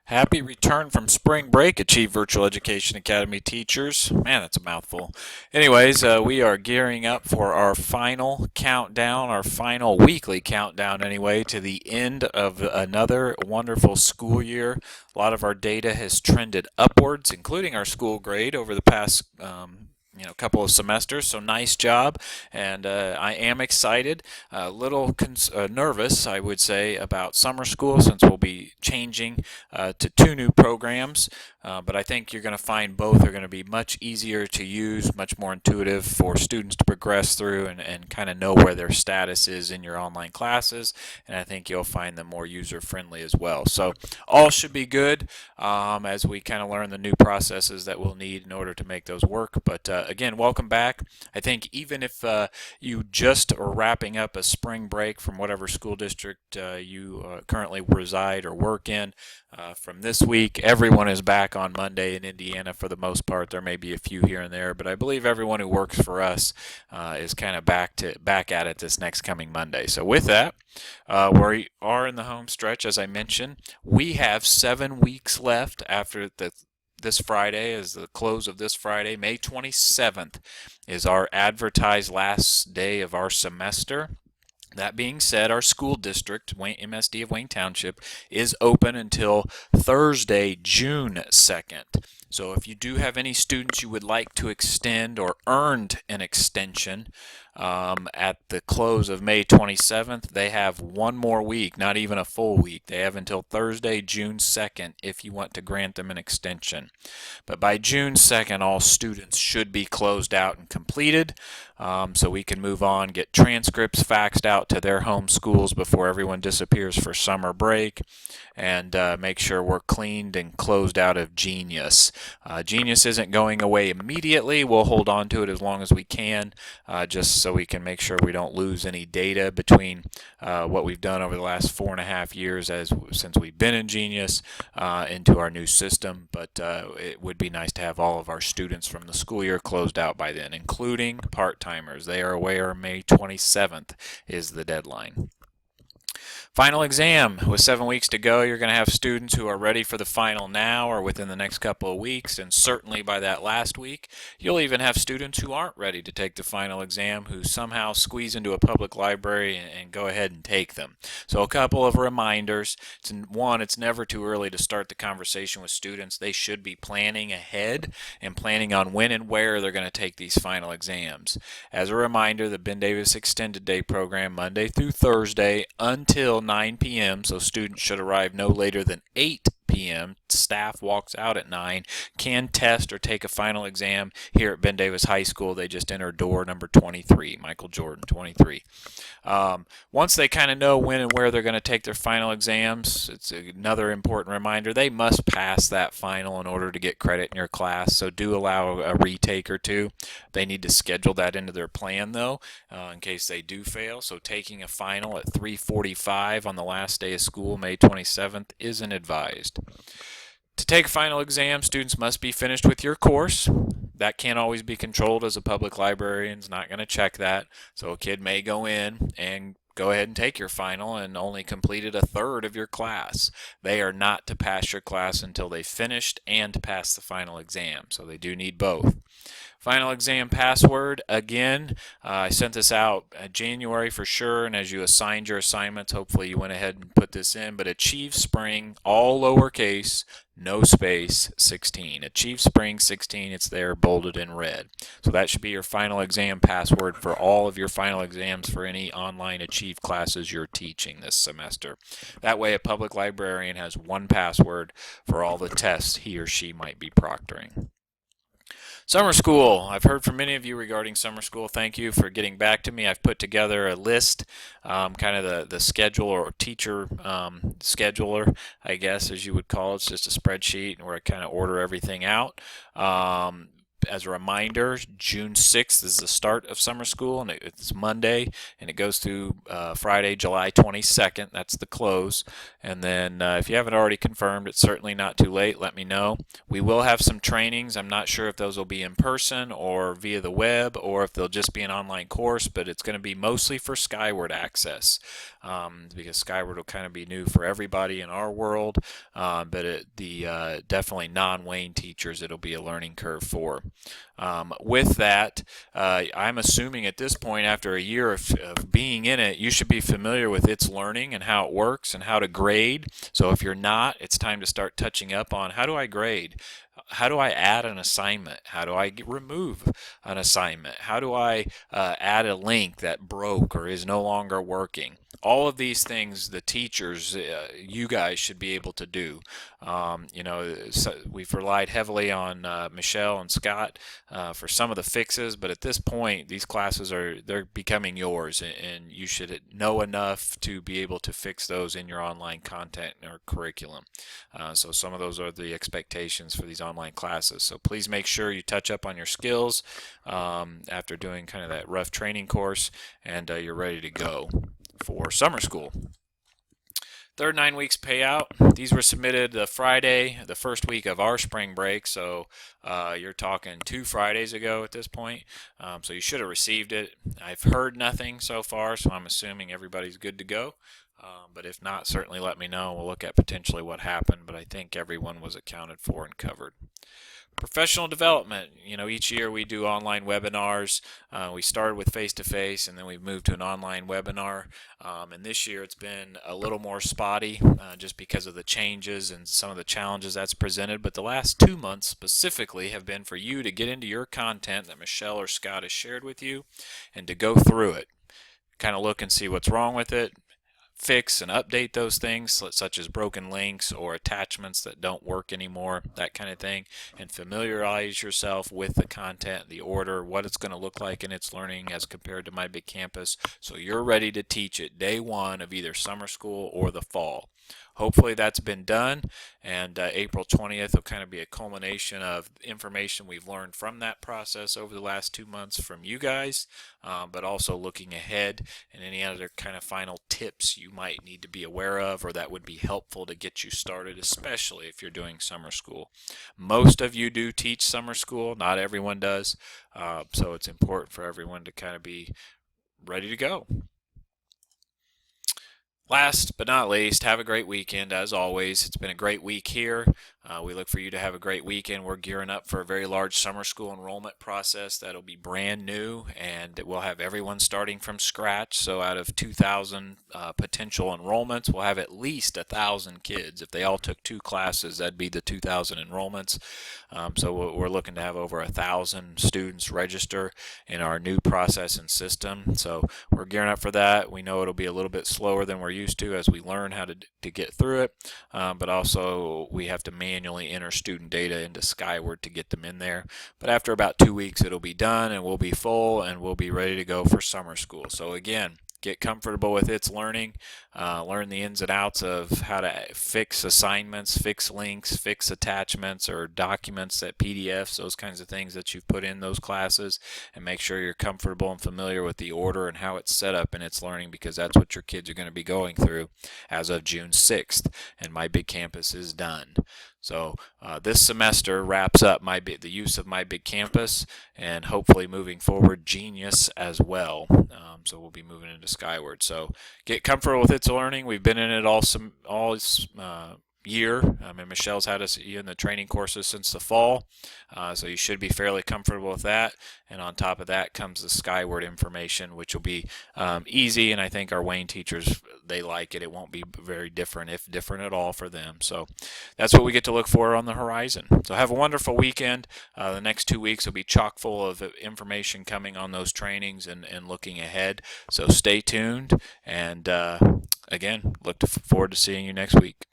Happy return from spring break, Achieve Virtual Education Academy teachers. Man, that's a mouthful. Anyways, we are gearing up for our final countdown, our final weekly countdown anyway, to the end of another wonderful school year. A lot of our data has trended upwards, including our school grade over the past couple of semesters. So nice job, and I am excited, a little nervous, I would say, about summer school since we'll be changing to two new programs. But I think you're going to find both are going to be much easier to use, much more intuitive for students to progress through and kind of know where their status is in your online classes. And I think you'll find them more user friendly as well. So all should be good as we kind of learn the new processes that we'll need in order to make those work. But again, welcome back. I think even if you just are wrapping up a spring break from whatever school district you currently reside or work in, from this week, everyone is back on Monday in Indiana for the most part. There may be a few here and there, but I believe everyone who works for us is kind of back at it this next coming Monday. So with that, we are in the home stretch, as I mentioned. We have 7 weeks left after this Friday is the close of this Friday. May 27th is our advertised last day of our semester. That being said, our school district, MSD of Wayne Township, is open until Thursday, June 2nd. So if you do have any students you would like to extend or earned an extension at the close of May 27th, they have one more week, not even a full week. They have until Thursday, June 2nd if you want to grant them an extension. But by June 2nd, all students should be closed out and completed, so we can move on, get transcripts faxed out to their home schools before everyone disappears for summer break, and make sure we're cleaned and closed out of Genius. Genius isn't going away immediately. We'll hold on to it as long as we can, just so we can make sure we don't lose any data between what we've done over the last 4.5 years since we've been in Genius into our new system. But it would be nice to have all of our students from the school year closed out by then, including part-timers. They are aware May 27th is the deadline. Final exam. With 7 weeks to go, you're going to have students who are ready for the final now or within the next couple of weeks, and certainly by that last week. You'll even have students who aren't ready to take the final exam who somehow squeeze into a public library and go ahead and take them. So a couple of reminders. One, it's never too early to start the conversation with students. They should be planning ahead and planning on when and where they're going to take these final exams. As a reminder, the Ben Davis Extended Day program, Monday through Thursday until 9 p.m., so students should arrive no later than 8 p.m. Staff walks out at 9, can test or take a final exam here at Ben Davis High School. They just enter door number 23, Michael Jordan, 23. Once they kind of know when and where they're going to take their final exams, it's another important reminder, they must pass that final in order to get credit in your class, so do allow a retake or two. They need to schedule that into their plan, though, in case they do fail. So taking a final at 3:45 on the last day of school, May 27th, isn't advised. To take a final exam, students must be finished with your course. That can't always be controlled, as a public librarian's not going to check that. So a kid may go in and go ahead and take your final and only completed a third of your class. They are not to pass your class until they finished and pass the final exam, so they do need both. Final exam password, again, I sent this out January for sure, and as you assigned your assignments, hopefully you went ahead and put this in, but Achieve Spring, all lowercase, no space, 16. Achieve Spring 16, it's there bolded in red. So that should be your final exam password for all of your final exams for any online Achieve classes you're teaching this semester. That way a public librarian has one password for all the tests he or she might be proctoring. Summer school. I've heard from many of you regarding summer school. Thank you for getting back to me. I've put together a list, kind of the schedule or teacher scheduler, I guess, as you would call it. It's just a spreadsheet where I kind of order everything out. as a reminder, June 6th is the start of summer school, and it's Monday, and it goes through Friday, July 22nd. That's the close. And then if you haven't already confirmed, it's certainly not too late. Let me know. We will have some trainings. I'm not sure if those will be in person or via the web, or if they'll just be an online course, but it's going to be mostly for Skyward access, because Skyward will kind of be new for everybody in our world, but definitely non-Wayne teachers, it'll be a learning curve for. With that, I'm assuming at this point, after a year of being in it, you should be familiar with its learning and how it works and how to grade. So if you're not, it's time to start touching up on, how do I grade? How do I add an assignment? How do I remove an assignment? How do I add a link that broke or is no longer working? All of these things, the teachers, you guys should be able to do. So we've relied heavily on Michelle and Scott for some of the fixes, but at this point, these classes they're becoming yours, and you should know enough to be able to fix those in your online content or curriculum. So some of those are the expectations for these online classes. So please make sure you touch up on your skills after doing kind of that rough training course, and you're ready to go for summer school. Third 9 weeks payout. These were submitted Friday, the first week of our spring break, so you're talking 2 Fridays ago at this point. So you should have received it. I've heard nothing so far, so I'm assuming everybody's good to go. But if not, certainly let me know. We'll look at potentially what happened, but I think everyone was accounted for and covered. Professional development. Each year we do online webinars. We started with face-to-face, and then we've moved to an online webinar. And this year it's been a little more spotty just because of the changes and some of the challenges that's presented. But the last 2 months specifically have been for you to get into your content that Michelle or Scott has shared with you and to go through it. Kind of look and see what's wrong with it. Fix and update those things, such as broken links or attachments that don't work anymore, that kind of thing, and familiarize yourself with the content, the order, what it's going to look like in its learning as compared to My Big Campus, so you're ready to teach it day one of either summer school or the fall. Hopefully that's been done, and April 20th will kind of be a culmination of information we've learned from that process over the last 2 months from you guys, but also looking ahead and any other kind of final tips you might need to be aware of or that would be helpful to get you started, especially if you're doing summer school. Most of you do teach summer school, not everyone does, so it's important for everyone to kind of be ready to go. Last but not least, have a great weekend as always. It's been a great week here. We look for you to have a great weekend. We're gearing up for a very large summer school enrollment process that'll be brand new, and we'll have everyone starting from scratch. So out of 2,000 potential enrollments, we'll have at least 1,000 kids. If they all took 2 classes, that'd be the 2,000 enrollments. So we're looking to have over 1,000 students register in our new process and system. So we're gearing up for that. We know it'll be a little bit slower than we're used to as we learn how to get through it, but also we have to manually enter student data into Skyward to get them in there. But after about 2 weeks, it'll be done, and we'll be full, and we'll be ready to go for summer school. So again, get comfortable with its learning, learn the ins and outs of how to fix assignments, fix links, fix attachments or documents, that PDFs, those kinds of things that you've put in those classes, and make sure you're comfortable and familiar with the order and how it's set up in its learning, because that's what your kids are going to be going through as of June 6th, and My Big Campus is done. So this semester wraps up the use of My Big Campus, and hopefully moving forward Genius as well. So we'll be moving into Skyward. So get comfortable with its learning. We've been in it all year. Michelle's had us in the training courses since the fall, so you should be fairly comfortable with that. And on top of that comes the Skyward information, which will be easy, and I think our Wayne teachers, they like it. It won't be very different, if different at all, for them. So that's what we get to look for on the horizon. So have a wonderful weekend. The next 2 weeks will be chock full of information coming on those trainings and looking ahead. So stay tuned, and again, look forward to seeing you next week.